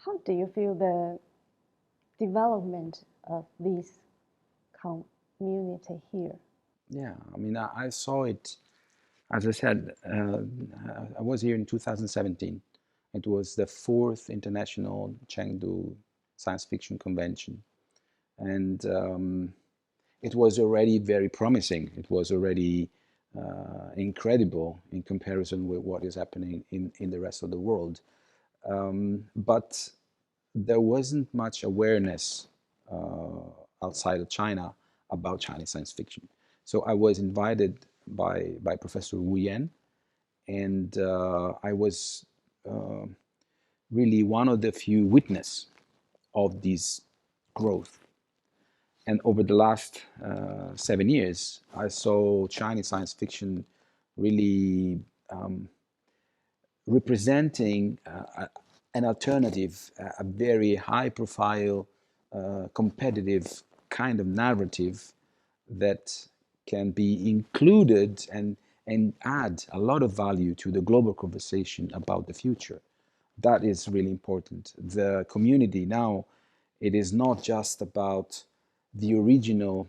How do you feel the development of this community here? Yeah, I mean, I saw it, as I said, I was here in 2017. It was the 4th International Chengdu Science Fiction Convention. And it was already very promising. It was already incredible in comparison with what is happening in the rest of the world. But there wasn't much awareness outside of China about Chinese science fiction. So I was invited by Professor Wu Yan, and I was really one of the few witnesses of this growth. And over the last 7 years, I saw Chinese science fiction really representing an alternative, a very high-profile, competitive kind of narrative that can be included and add a lot of value to the global conversation about the future. That is really important. The community now, it is not just about the original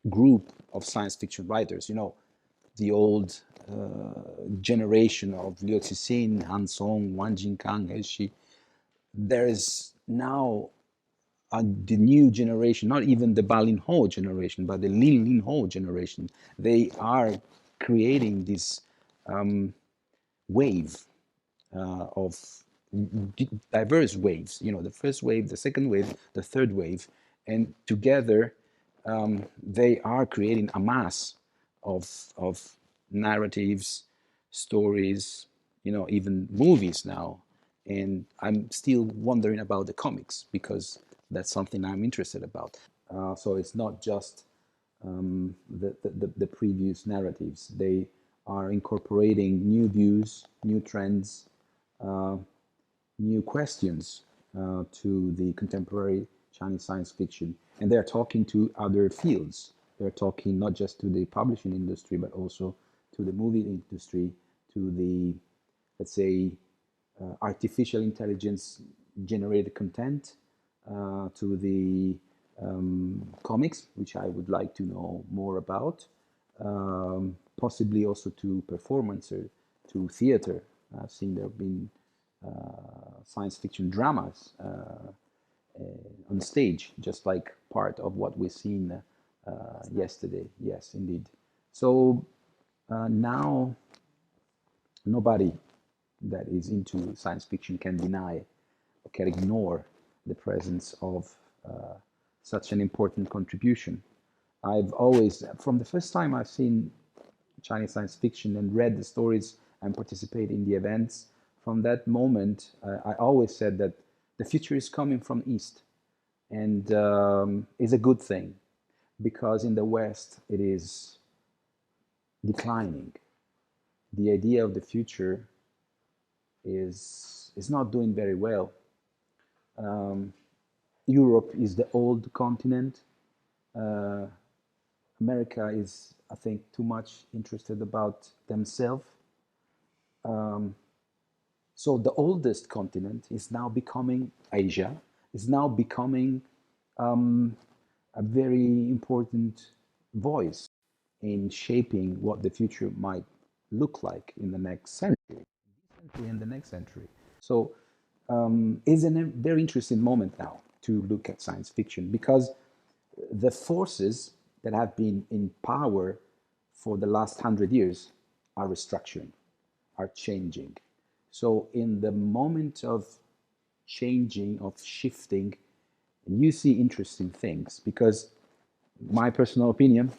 group of science fiction writers, you know, the old generation of Liu Cixin, Han Song, Wang Jingkang, He Shi. There is now the new generation, not even the Ba Lin Ho generation, but the Lin Ho generation. They are creating this wave of diverse waves, you know, the first wave, the second wave, the third wave, and together they are creating a mass of narratives, stories, you know, even movies now. And I'm still wondering about the comics because that's something I'm interested about. So it's not just the previous narratives. They are incorporating new views, new trends, new questions to the contemporary Chinese science fiction. And they're talking to other fields. They're talking not just to the publishing industry, but also to the movie industry, to the, let's say, artificial intelligence generated content, to the comics, which I would like to know more about, possibly also to performance or to theater. I've seen there have been science fiction dramas on stage, just like part of what we've seen yesterday. Yes, indeed. So now nobody that is into science fiction can deny or can ignore the presence of such an important contribution. I've always, from the first time I've seen Chinese science fiction and read the stories and participated in the events, from that moment, I always said that the future is coming from East, and is a good thing, because in the West it is declining. The idea of the future is not doing very well. Europe is the old continent. America is, I think, too much interested about themselves. So the oldest continent is now becoming Asia, is now becoming a very important voice in shaping what the future might look like in the next century, and the next century. So it's a very interesting moment now to look at science fiction, because the forces that have been in power for the last 100 years are restructuring, are changing. So in the moment of changing, of shifting, you see interesting things, because my personal opinion,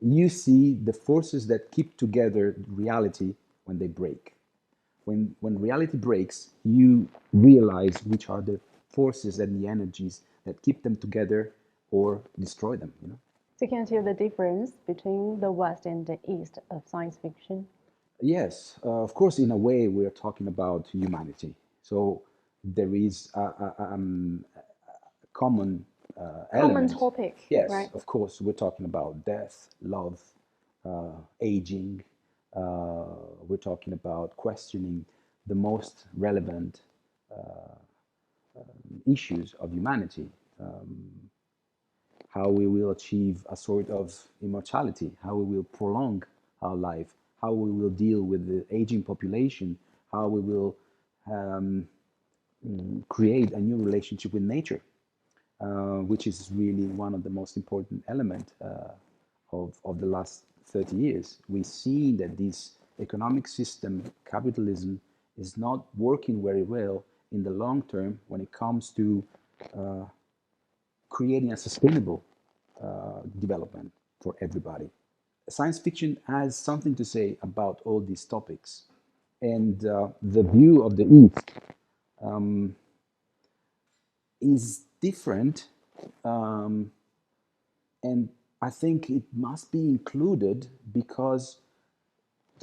you see the forces that keep together reality when they break. When reality breaks, you realize which are the forces and the energies that keep them together or destroy them, you know? So can you see the difference between the West and the East of science fiction? Yes, of course, in a way, we're talking about humanity. So there is a common Common element. topic, Yes, right? of course, we're talking about death, love, aging. We're talking about questioning the most relevant issues of humanity, how we will achieve a sort of immortality, how we will prolong our life, how we will deal with the aging population, how we will create a new relationship with nature, which is really one of the most important elements of the last 30 years. We see that this economic system, capitalism, is not working very well in the long term when it comes to creating a sustainable development for everybody. Science fiction has something to say about all these topics. And the view of the East is different, and I think it must be included because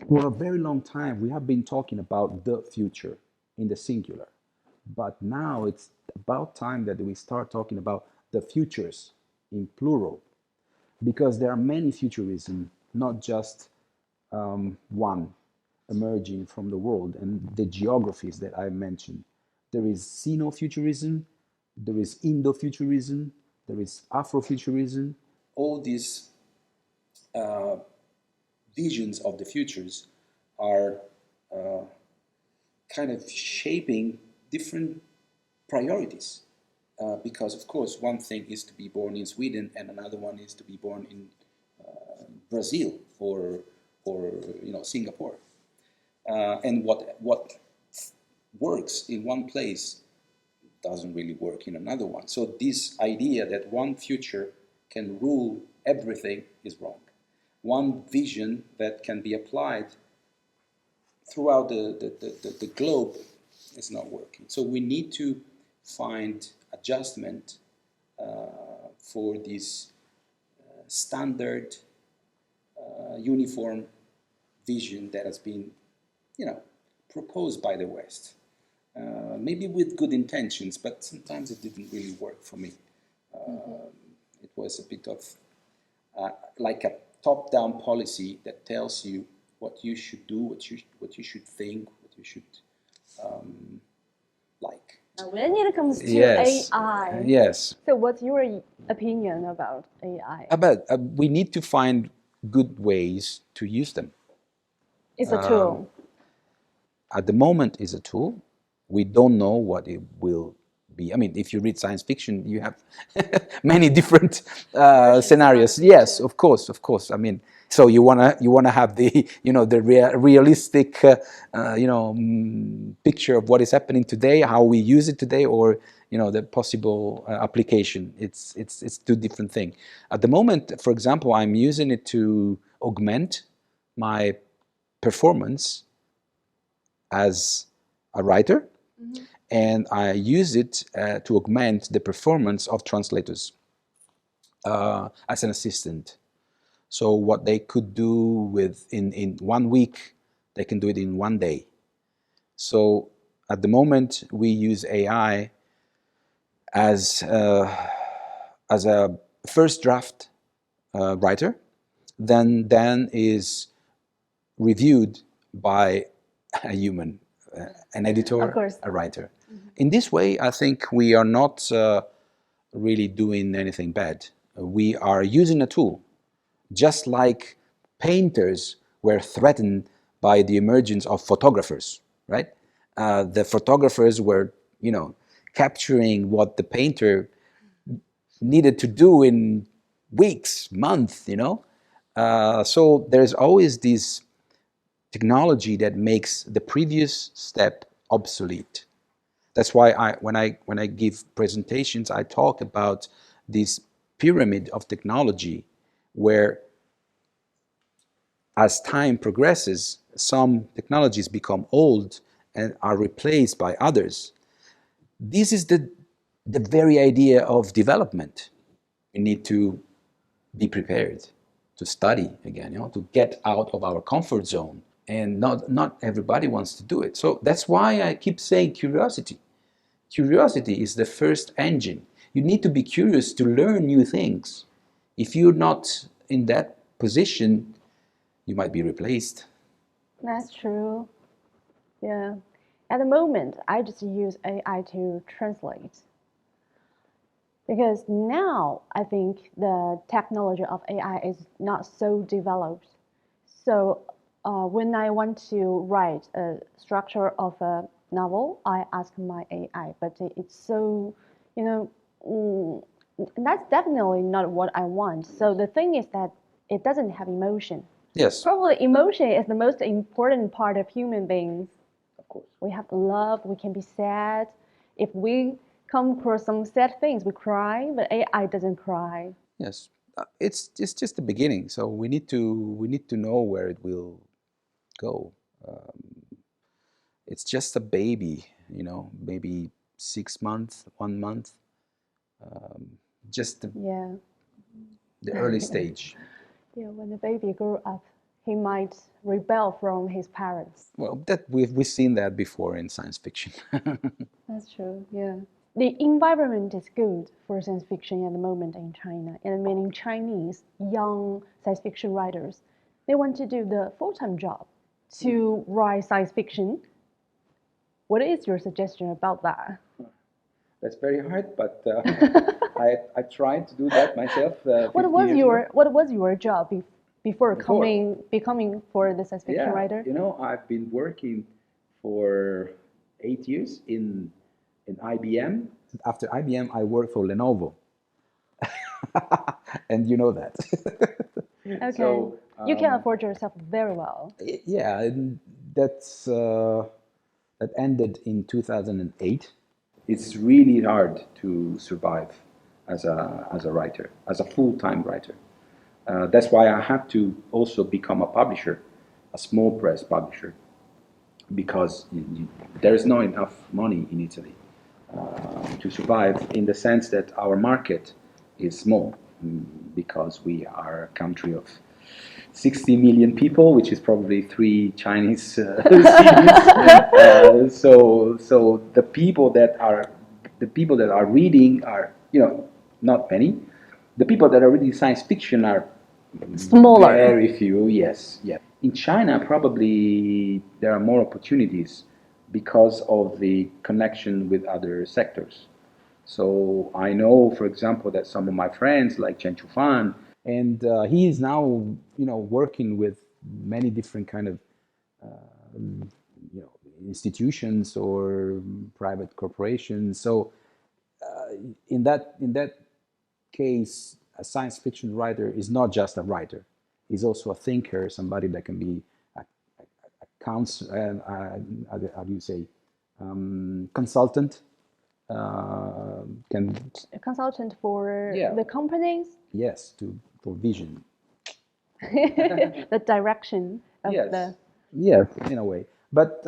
for a very long time we have been talking about the future in the singular, but now it's about time that we start talking about the futures in plural, because there are many futurism, not just one emerging from the world and the geographies that I mentioned. There is Sino-futurism, there is Indo-futurism, there is Afro-futurism. All these visions of the futures are kind of shaping different priorities. Because, of course, one thing is to be born in Sweden and another one is to be born in Brazil or Singapore. And what works in one place doesn't really work in another one. So this idea that one future can rule everything is wrong. One vision that can be applied throughout the globe is not working. So we need to find adjustment for this standard, uniform vision that has been, proposed by the West. Maybe with good intentions, but sometimes it didn't really work for me. It was a bit of like a top-down policy that tells you what you should do, what you should think, what you should like. When it comes to Yes. AI, Yes. so what's your opinion about AI? But we need to find good ways to use them. It's a tool. At the moment, it's a tool. We don't know what it will be. I mean, if you read science fiction, you have many different scenarios. Yes, of course. I mean, so you wanna have the realistic picture of what is happening today, how we use it today, or the possible application. It's two different things. At the moment, for example, I'm using it to augment my performance as a writer, and I use it to augment the performance of translators as an assistant. So what they could do in 1 week, they can do it in 1 day. So at the moment, we use AI as a first draft writer, then is reviewed by a human, an editor, a writer. In this way, I think we are not really doing anything bad. We are using a tool, just like painters were threatened by the emergence of photographers, right? The photographers were, capturing what the painter needed to do in weeks, months, So there's always this technology that makes the previous step obsolete. That's why when I give presentations, I talk about this pyramid of technology where as time progresses, some technologies become old and are replaced by others. This is the very idea of development. We need to be prepared to study again, to get out of our comfort zone. And not everybody wants to do it. So that's why I keep saying curiosity. Curiosity is the first engine. You need to be curious to learn new things. If you're not in that position, you might be replaced. That's true. Yeah. At the moment, I just use AI to translate Because now I think the technology of AI is not so developed. So when I want to write a structure of a novel, I ask my AI, but it's so, you know, that's definitely not what I want. So the thing is that it doesn't have emotion. Yes, Probably emotion is the most important part of human beings. of course. We have love, we can be sad. If we come across some sad things, we cry, but AI doesn't cry. Yes, it's just the beginning. So we need to know where it will go. It's just a baby, maybe 6 months, 1 month, just Yeah. the early stage. Yeah, when the baby grew up, he might rebel from his parents. Well, that we've seen that before in science fiction. That's true, yeah. The environment is good for science fiction at the moment in China, and meaning Chinese young science fiction writers. They want to do the full-time job to write science fiction. What is your suggestion about that? That's very hard, but I tried to do that myself. What was your job before becoming for the science fiction Yeah, writer? I've been working for 8 years in IBM. After IBM, I worked for Lenovo, and you know that. Okay, So, you can afford yourself very well. yeah, and that ended in 2008. It's really hard to survive as a writer, as a full-time writer. That's why I have to also become a publisher, a small press publisher, because there is not enough money in Italy to survive, in the sense that our market is small, because we are a country of 60 million people, which is probably 3 Chinese cities. So the people that are reading are, not many. The people that are reading science fiction are Smaller. very few. Yes, yeah. In China, probably there are more opportunities because of the connection with other sectors. So I know, for example, that some of my friends, like Chen Chufan, and he is now, working with many different kind of, institutions or private corporations. So in that case, a science fiction writer is not just a writer; he's also a thinker, somebody that can be a counsel, how do you say, consultant. Can A consultant for Yeah. the companies, Yes, for vision. the direction of Yes. the. Yes, in a way. But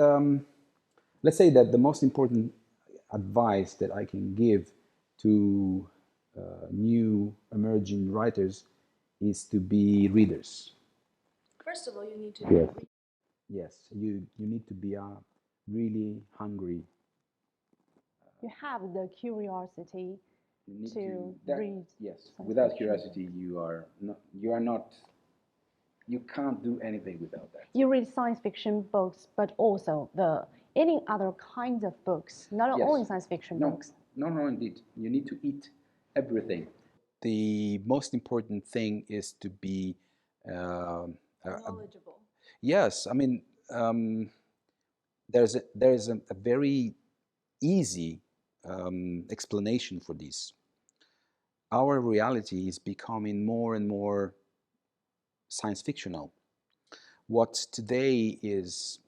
let's say that the most important advice that I can give to new emerging writers is to be readers. First of all, you need to. Yes. Yes, you need to be really hungry. You have the curiosity You need to that- read. Yes, science without fiction. curiosity, you can't do anything without that. You read science fiction books, but also any other kinds of books, not Yes. only science fiction books. No, indeed. You need to eat everything. The most important thing is to be Knowledgeable. yes. I mean, there is a very easy explanation for this. Our reality is becoming more and more science fictional. What today is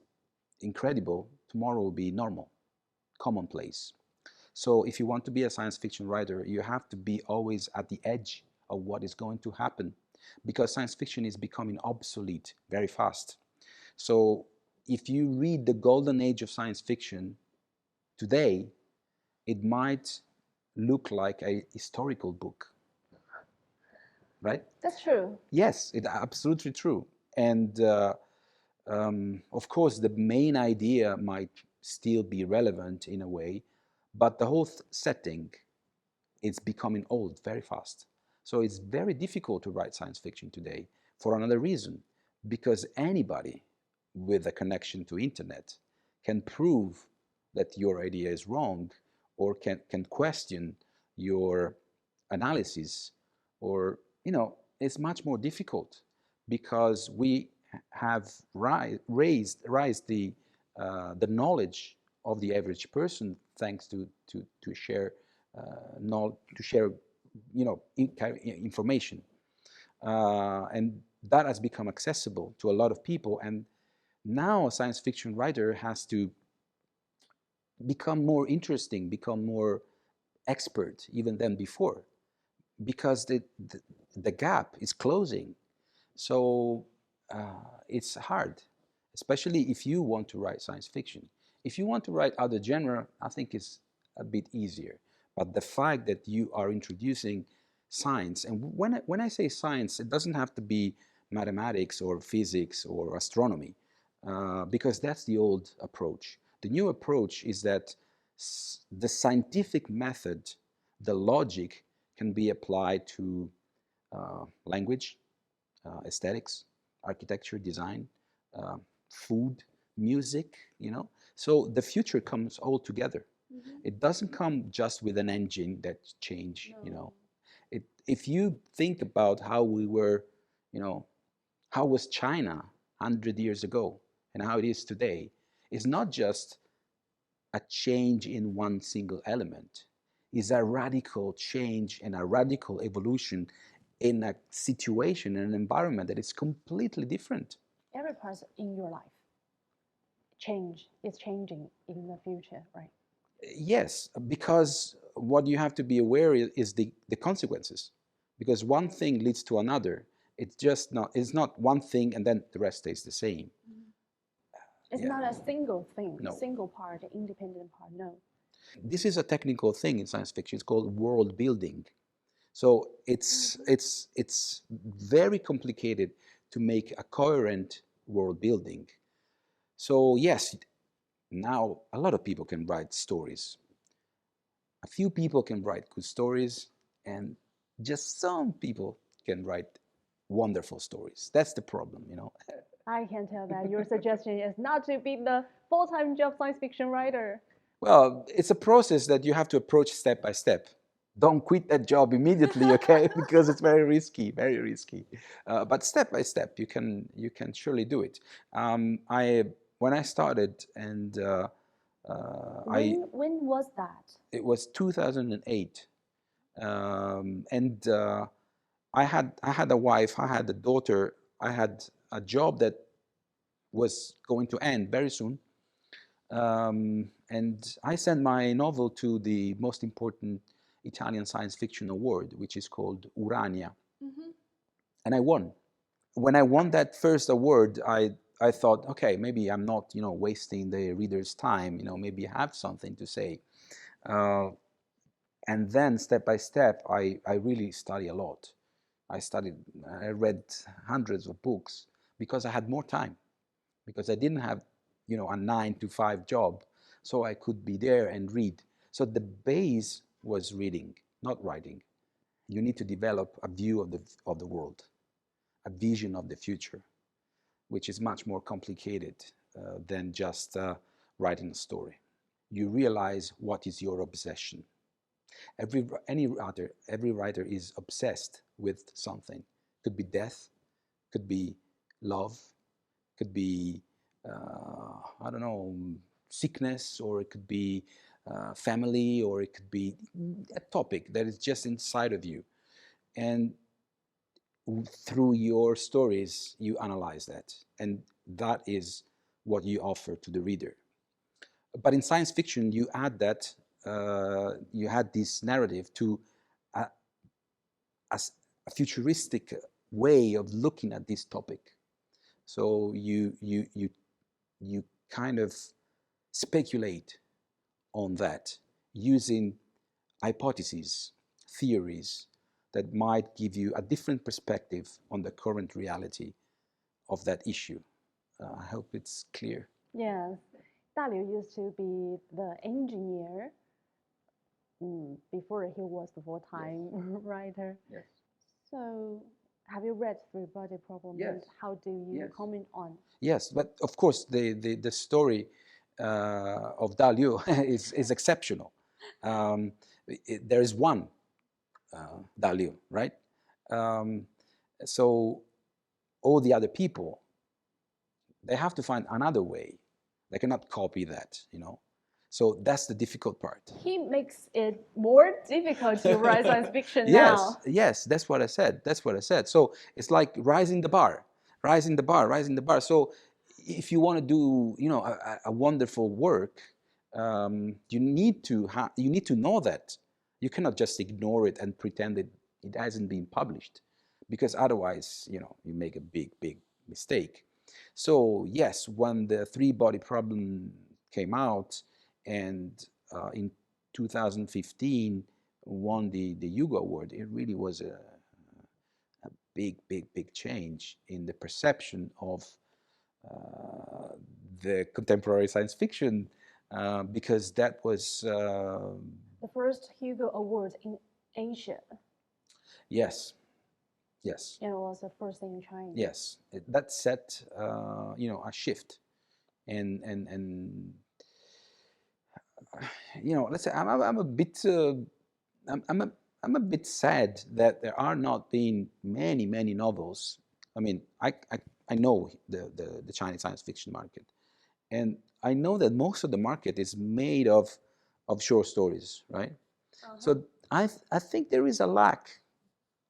incredible, tomorrow will be normal, commonplace. So if you want to be a science fiction writer, you have to be always at the edge of what is going to happen, because science fiction is becoming obsolete very fast. So if you read the golden age of science fiction today, it might look like a historical book, right? That's true. Yes, it's absolutely true. And of course, the main idea might still be relevant in a way, but the whole setting is becoming old very fast. So it's very difficult to write science fiction today for another reason, because anybody with a connection to internet can prove that your idea is wrong, or can question your analysis, or it's much more difficult because we have raised the knowledge of the average person thanks to share information, and that has become accessible to a lot of people. And now a science fiction writer has to become more interesting, become more expert even than before, because the gap is closing. So it's hard, especially if you want to write science fiction. If you want to write other genre, I think it's a bit easier. But the fact that you are introducing science, and when I say science, it doesn't have to be mathematics or physics or astronomy, because that's the old approach. The new approach is that the scientific method, the logic, can be applied to language, aesthetics, architecture, design, food, music, So the future comes all together. Mm-hmm. It doesn't come just with an engine that change, no. If you think about how we were, how was China 100 years ago and how it is today, it's not just a change in one single element. It's a radical change and a radical evolution in a situation, an environment that is completely different. Every part in your life is changing in the future, right? Yes, because what you have to be aware is the consequences. Because one thing leads to another. It's not one thing and then the rest stays the same. It's not a single thing, no. Single part, independent part, no. This is a technical thing in science fiction. It's called world building. So it's very complicated to make a coherent world building. So yes, now a lot of people can write stories. A few people can write good stories, and just some people can write wonderful stories. That's the problem, I can tell that your suggestion is not to be the full-time job science fiction writer. Well, it's a process that you have to approach step by step. Don't quit that job immediately, okay? Because it's very risky, very risky. But step by step, you can surely do it. When I started, and when was that? It was 2008, and I had a wife, I had a daughter, I had a job that was going to end very soon. And I sent my novel to the most important Italian science fiction award, which is called Urania. Mm-hmm. And I won. When I won that first award, I thought, okay, maybe I'm not, wasting the reader's time, maybe I have something to say. And then step by step, I really study a lot. I read hundreds of books because I had more time, because I didn't have, a 9-to-5 job, so I could be there and read. So the base was reading, not writing. You need to develop a view of the world, a vision of the future, which is much more complicated than just writing a story. You realize what is your obsession. Every writer is obsessed with something. Could be death, could be love, could be I don't know, sickness, or it could be family, or it could be a topic that is just inside of you. And through your stories, you analyze that. And that is what you offer to the reader. But in science fiction, you add that, you had this narrative to a futuristic way of looking at this topic. So you kind of speculate on that using hypotheses, theories that might give you a different perspective on the current reality of that issue. I hope it's clear. Yes. Daliu used to be the engineer before he was the full-time writer. Yes. So have you read Three Body Problem? Yes. And how do you comment on? Yes, but of course the story of Daliu is exceptional. There is one Da Liu, right? So all the other people, they have to find another way. They cannot copy that, you know. So that's the difficult part. He makes it more difficult to write science fiction Yes, now. yes, that's what I said. That's what I said. So it's like rising the bar, rising the bar, rising the bar. So if you want to do, you know, a wonderful work, you need to know that. You cannot just ignore it and pretend it hasn't been published, because otherwise, you know, you make a big mistake. So yes, when the three-body problem came out, and in 2015 won the Hugo Award, it really was a big change in the perception of the contemporary science fiction, because that was the first Hugo Award in Asia. Yes. Yes. And it was the first in China. Yes, that set you know, a shift, and you know, let's say I'm a bit I'm a bit sad that there are not been many novels. I mean, I know the Chinese science fiction market, and I know that most of the market is made of short stories, right? So I think there is a lack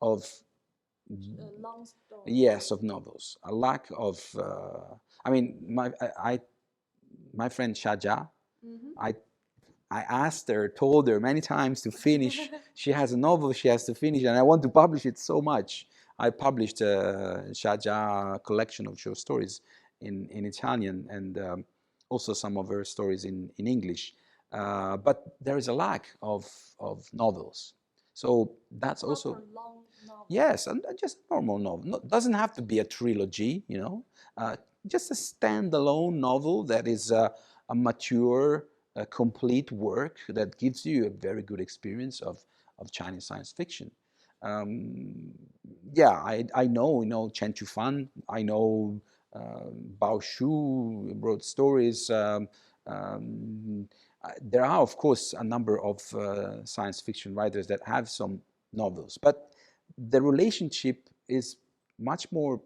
of long story. yes, of novels, a lack of I mean, my friend Shaja, I asked her, told her many times to finish. She has a novel she has to finish, and I want to publish it so much. I published Shaja collection of short stories in Italian, and also some of her stories in English. But there is a lack of novels. So that's also long novel. yes, and just a normal novel. No, doesn't have to be a trilogy, you know. Just a standalone novel that is a mature, complete work that gives you a very good experience of Chinese science fiction. Yeah, I know, you know, Chen Chufan. I know Bao Shu wrote stories. There are, of course, a number of science fiction writers that have some novels, but the relationship is much more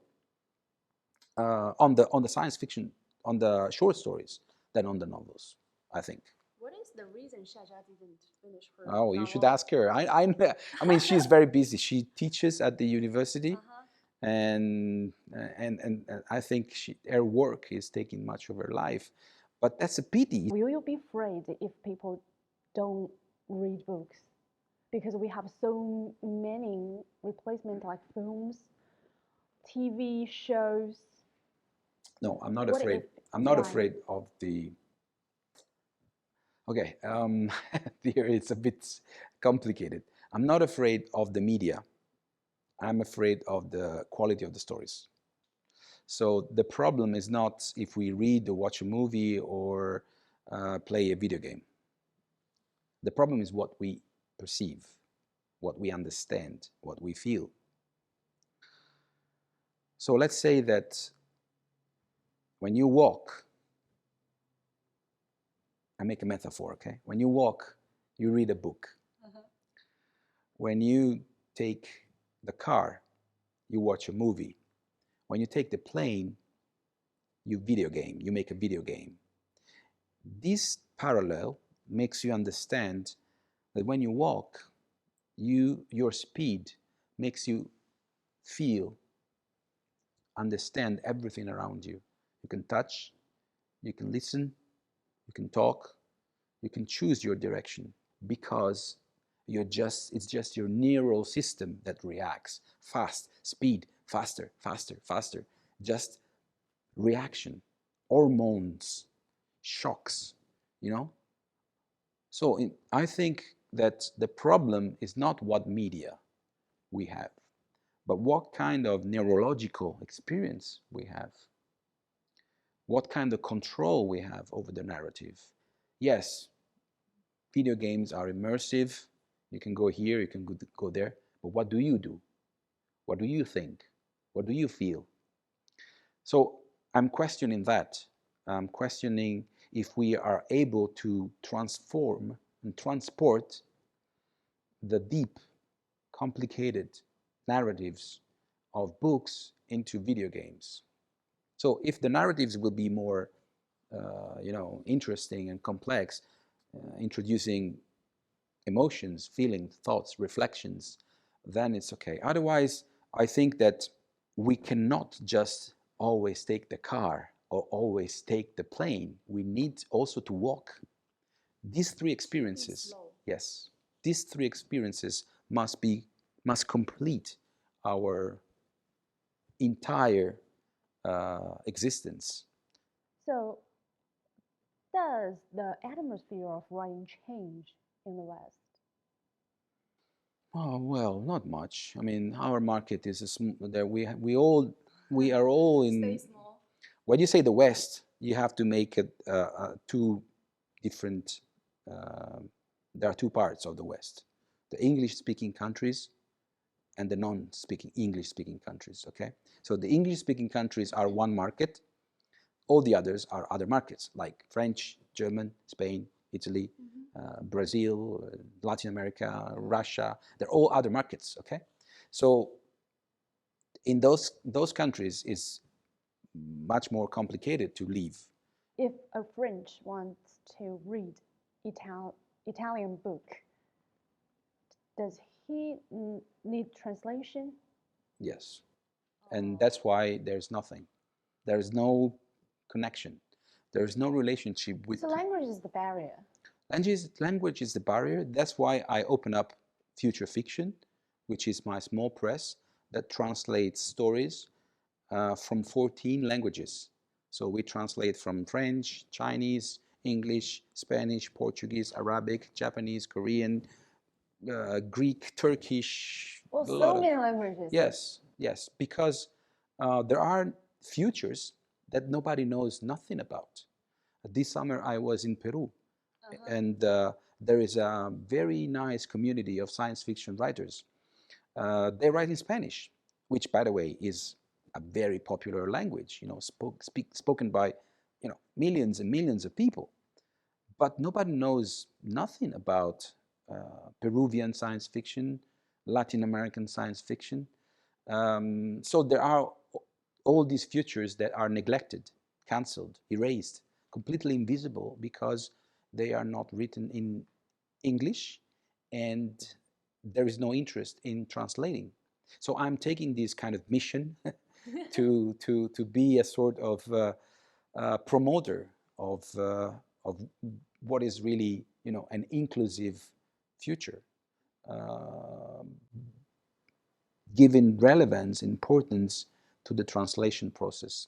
on the science fiction, on the short stories, than on the novels, I think. What is the reason Shaja didn't finish her Oh, you novel? should ask her. I mean, she's very busy. She teaches at the university, and I think her work is taking much of her life. But that's a pity. Will you be afraid if people don't read books? Because we have so many replacements like films, TV shows. No, I'm not What afraid. if- I'm not why? afraid of the. Okay, here it's a bit complicated. I'm not afraid of the media. I'm afraid of the quality of the stories. So the problem is not if we read or watch a movie or play a video game. The problem is what we perceive, what we understand, what we feel. So let's say that when you walk, I make a metaphor, okay? When you walk, you read a book. When you take the car, you watch a movie. When you take the plane, you video game, you make a video game. This parallel makes you understand that when you walk, your speed makes you feel, understand everything around you. You can touch, you can listen, you can talk, you can choose your direction, because it's just your neural system that reacts fast, speed, faster, just reaction, hormones, shocks, you know. So I think that the problem is not what media we have, but what kind of neurological experience we have, what kind of control we have over the narrative. Yes, video games are immersive. You can go here, you can go there, but what do you do? What do you think? What do you feel? So I'm questioning that. I'm questioning if we are able to transform and transport the deep complicated narratives of books into video games. So if the narratives will be more, interesting and complex, introducing emotions, feelings, thoughts, reflections, then it's okay. Otherwise, I think that we cannot just always take the car or always take the plane. We need also to walk. These three experiences, yes, these three experiences must complete our entire existence. So, does the atmosphere of writing change in the West? Oh, well, not much. I mean, our market is there. We are all in. Stay small. When you say the West, you have to make it two different. There are two parts of the West: the English-speaking countries and the non-speaking English-speaking countries. Okay, so the English-speaking countries are one market. All the others are other markets, like French, German, Spain, Italy, Brazil, Latin America, Russia. They're all other markets. Okay, so in those countries, it's much more complicated to live. If a French wants to read Italian book, does he need translation? Yes, and that's why there's nothing. There's no connection. There's no relationship with. So language is the barrier. Language is the barrier. That's why I open up Future Fiction, which is my small press that translates stories from 14 languages. So we translate from French, Chinese, English, Spanish, Portuguese, Arabic, Japanese, Korean, Greek, Turkish. Well, so many languages. Yes, yes, because there are futures that nobody knows nothing about. This summer I was in Peru, and there is a very nice community of science fiction writers. They write in Spanish, which, by the way, is a very popular language, spoken by, millions and millions of people. But nobody knows nothing about Peruvian science fiction, Latin American science fiction. So there are all these futures that are neglected, cancelled, erased, completely invisible because they are not written in English and there is no interest in translating. So I'm taking this kind of mission to be a sort of promoter of what is really, an inclusive future, giving relevance, importance to the translation process.